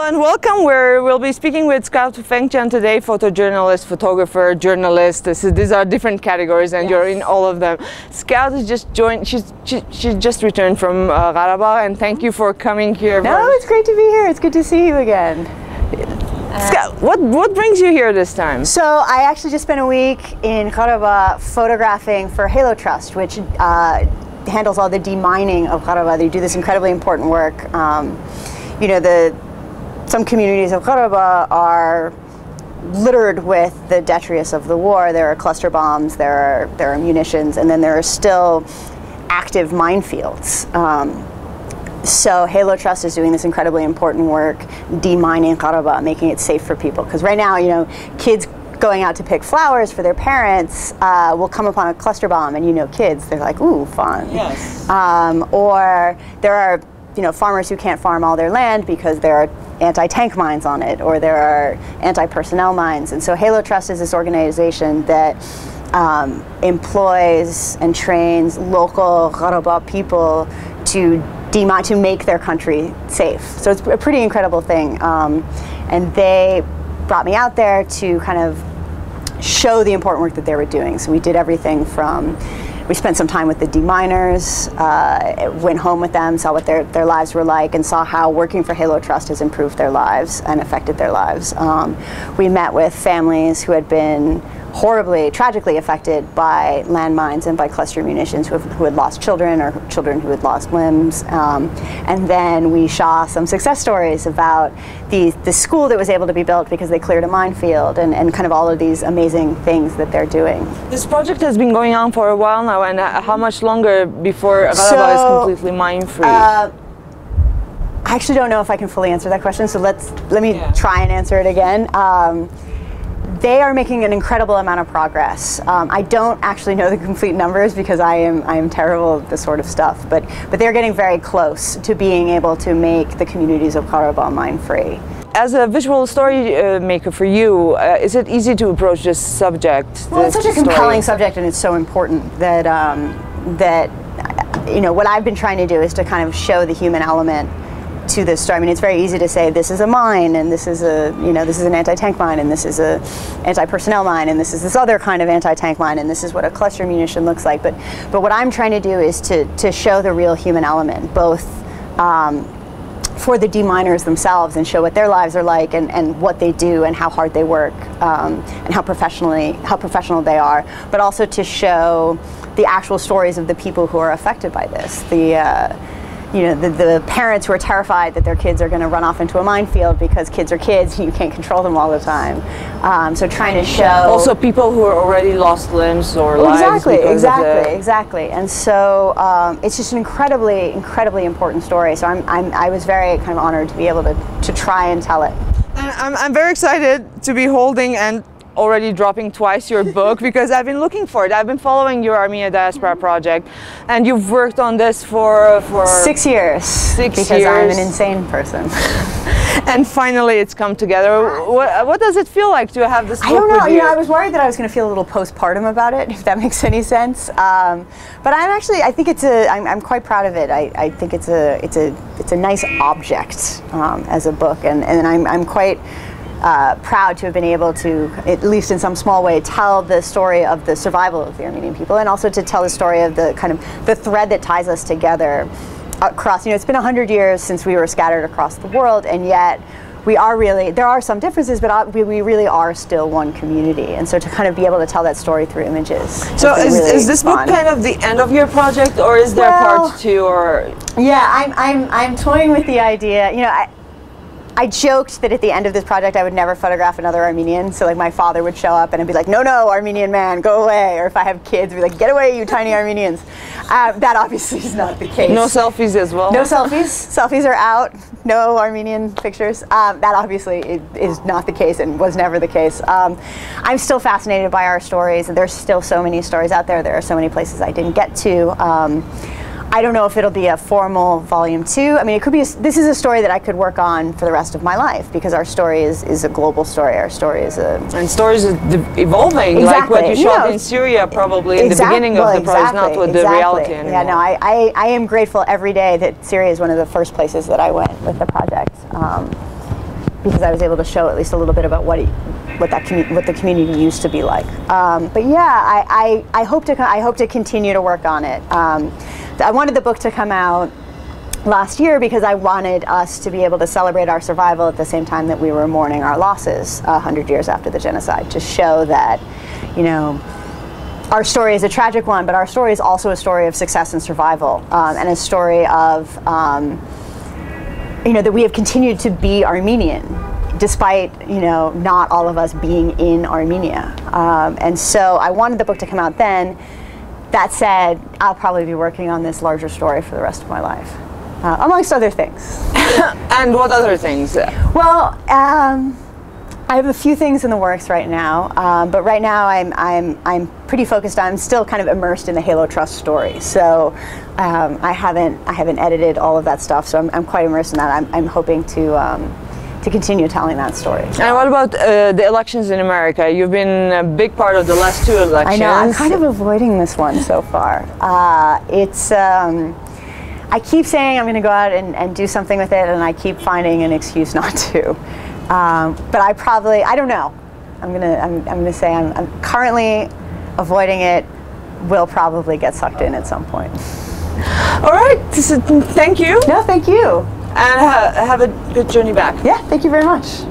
and welcome. We'll be speaking with Scout Tufankjian today, photojournalist, photographer, journalist. These are different categories and you're in all of them. Scout has just joined, she just returned from Qarabağ, and thank you for coming here. No, it's great to be here. It's good to see you again. Scout, what brings you here this time? So I actually just spent a week in Qarabağ photographing for Halo Trust, which handles all the demining of Qarabağ. They do this incredibly important work. You know, some communities of Qarabağ are littered with the detritus of the war. There are cluster bombs, there are munitions, and then there are still active minefields. So Halo Trust is doing this incredibly important work, demining Qarabağ, making it safe for people. Because right now, you know, kids going out to pick flowers for their parents will come upon a cluster bomb, and you know, kids, they're like, ooh, fun. Yes. Or there are, you know, farmers who can't farm all their land because there are anti-tank mines on it, or there are anti-personnel mines. And so Halo Trust is this organization that employs and trains local Qarabağ people to make their country safe. So it's a pretty incredible thing. And they brought me out there to kind of show the important work that they were doing. So we did everything from, we spent some time with the deminers, went home with them, saw what their lives were like, and saw how working for Halo Trust has improved their lives and affected their lives. We met with families who had been horribly, tragically affected by landmines and by cluster munitions, who had lost children, or children who had lost limbs. And then we saw some success stories about the school that was able to be built because they cleared a minefield, and kind of all of these amazing things that they're doing. This project has been going on for a while now, and how much longer before Qarabağ is completely mine-free? I actually don't know if I can fully answer that question, so let me try and answer it again. They are making an incredible amount of progress. I don't actually know the complete numbers because I am terrible at this sort of stuff, but they're getting very close to being able to make the communities of Qarabağ mine-free. As a visual story maker for you, is it easy to approach this subject? Well, it's such a compelling subject, and it's so important that that you know, what I've been trying to do is to kind of show the human element to this story. I mean, it's very easy to say this is a mine, and this is a, you know, this is an anti-tank mine, and this is a anti-personnel mine, and this is this other kind of anti-tank mine, and this is what a cluster munition looks like. But what I'm trying to do is to show the real human element, both for the deminers themselves, and show what their lives are like, and what they do, and how hard they work, and how professional they are, but also to show the actual stories of the people who are affected by this. You know, the parents who are terrified that their kids are going to run off into a minefield, because kids are kids and you can't control them all the time. So trying to show also people who are already lost limbs or lives. Exactly. And so it's just an incredibly important story. So I was very kind of honored to be able to try and tell it. And I'm very excited to be holding and already dropping twice your book, because I've been looking for it. I've been following your Armenian Diaspora Project, and you've worked on this for 6 years. Because I'm an insane person. And finally it's come together. What does it feel like to have this book? I don't know. With you know, I was worried that I was going to feel a little postpartum about it, if that makes any sense. But I think I'm quite proud of it. I think it's a nice object as a book, and I'm quite proud to have been able to, at least in some small way, tell the story of the survival of the Armenian people, and also to tell the story of the kind of the thread that ties us together across. You know, it's been 100 years since we were scattered across the world, and yet we are really, there are some differences, but we really are still one community. And so to kind of be able to tell that story through images. So is this book kind of the end of your project, or is there part two? Or yeah, I'm toying with the idea. You know, I joked that at the end of this project I would never photograph another Armenian. So like my father would show up and I'd be like, no, Armenian man, go away. Or if I have kids, I'd be like, get away, you tiny Armenians. That obviously is not the case. No selfies as well? No selfies. Selfies are out. No Armenian pictures. That obviously is not the case, and was never the case. I'm still fascinated by our stories, and there's still so many stories out there. There are so many places I didn't get to. I don't know if it'll be a formal volume 2. I mean, it could be. This is a story that I could work on for the rest of my life, because our story is a global story. Our story is a stories are evolving, like what you shot in Syria, probably in the beginning of the project, not with the reality anymore. Yeah, no, I am grateful every day that Syria is one of the first places that I went with the project. because I was able to show at least a little bit about what the community used to be like. But yeah, I hope to continue to work on it. I wanted the book to come out last year because I wanted us to be able to celebrate our survival at the same time that we were mourning our losses 100 years after the genocide, to show that, you know, our story is a tragic one, but our story is also a story of success and survival, and a story of, you know, that we have continued to be Armenian, despite, you know, not all of us being in Armenia. And so I wanted the book to come out then. That said, I'll probably be working on this larger story for the rest of my life, amongst other things. And what other things? Well, I have a few things in the works right now, but right now I'm pretty focused on, I'm still kind of immersed in the Halo Trust story. So I haven't edited all of that stuff, so I'm quite immersed in that. I'm hoping to continue telling that story. And what about the elections in America? You've been a big part of the last 2 elections. I know, I'm kind of avoiding this one so far. I keep saying I'm going to go out and do something with it, and I keep finding an excuse not to. But I don't know. I'm gonna say I'm currently avoiding it. Will probably get sucked in at some point. All right. Thank you. No, thank you. And have a good journey back. Yeah, thank you very much.